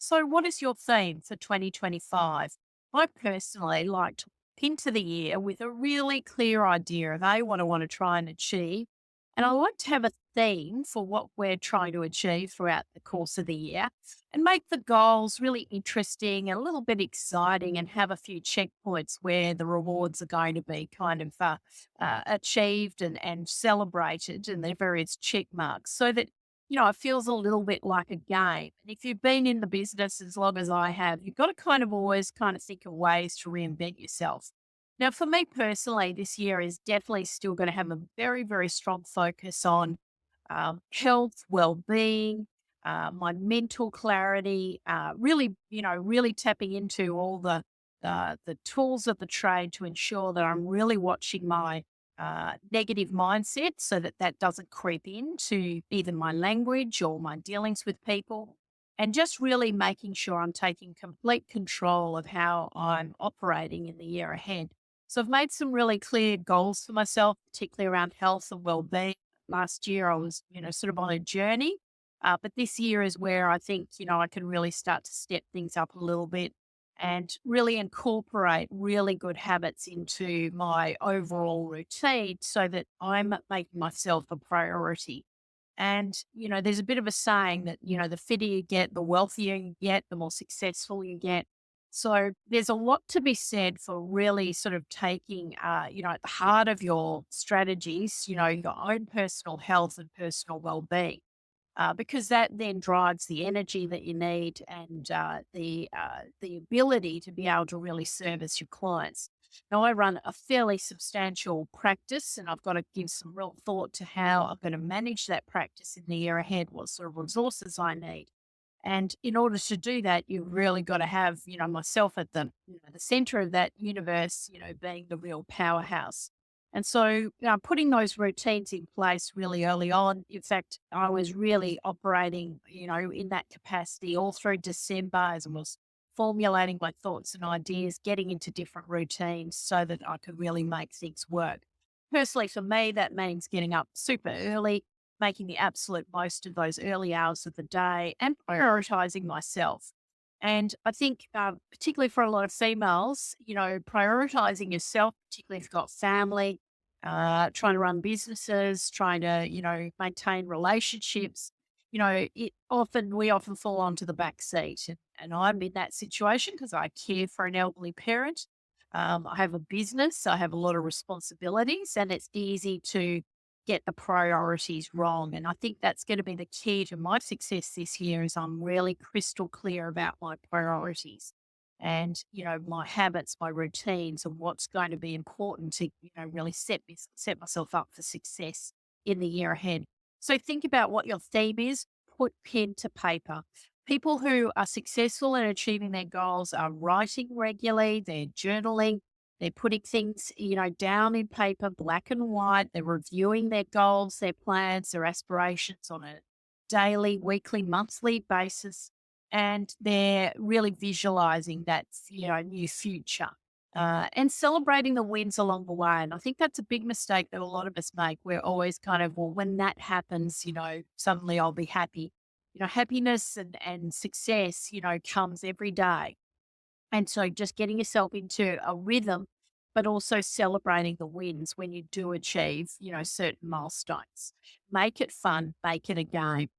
So, what is your theme for 2025? I personally like to walk into the year with a really clear idea of what I want to try and achieve. And I like to have a theme for what we're trying to achieve throughout the course of the year and make the goals really interesting and a little bit exciting and have a few checkpoints where the rewards are going to be kind of achieved and celebrated and the various check marks so that it feels a little bit like a game. And if you've been in the business as long as I have, you've got to kind of always kind of think of ways to reinvent yourself. Now, for me personally, this year is definitely still going to have a very, very strong focus on health, well-being, my mental clarity, really, really tapping into all the tools of the trade to ensure that I'm really watching my negative mindset so that that doesn't creep into either my language or my dealings with people. And just really making sure I'm taking complete control of how I'm operating in the year ahead. So I've made some really clear goals for myself, particularly around health and well-being. Last year I was, sort of on a journey. But this year is where I think, I can really start to step things up a little bit and really incorporate really good habits into my overall routine so that I'm making myself a priority. And, there's a bit of a saying that, the fitter you get, the wealthier you get, the more successful you get. So there's a lot to be said for really sort of taking, at the heart of your strategies, your own personal health and personal well-being because that then drives the energy that you need and the ability to be able to really service your clients. Now, I run a fairly substantial practice, and I've got to give some real thought to how I'm going to manage that practice in the year ahead, what sort of resources I need. And in order to do that, you've really got to have, myself at the center of that universe, being the real powerhouse. And so, putting those routines in place really early on. In fact, I was really operating, in that capacity all through December as I was formulating my thoughts and ideas, getting into different routines so that I could really make things work. Personally, for me, that means getting up super early, making the absolute most of those early hours of the day and prioritizing myself. And I think, particularly for a lot of females, prioritizing yourself, particularly if you've got family, trying to run businesses, trying to, maintain relationships, we often fall onto the back seat. And I'm in that situation because I care for an elderly parent. I have a business, I have a lot of responsibilities, and it's easy to get the priorities wrong. And I think that's going to be the key to my success this year is I'm really crystal clear about my priorities and, my habits, my routines and what's going to be important to, really set myself up for success in the year ahead. So think about what your theme is, put pen to paper. People who are successful in achieving their goals are writing regularly, they're journaling, they're putting things, down in paper, black and white. They're reviewing their goals, their plans, their aspirations on a daily, weekly, monthly basis. And they're really visualizing that, new future and celebrating the wins along the way. And I think that's a big mistake that a lot of us make. We're always kind of, well, when that happens, suddenly I'll be happy. Happiness and success, comes every day and so just getting yourself into a rhythm, but also celebrating the wins when you do achieve, certain milestones. Make it fun, make it a game.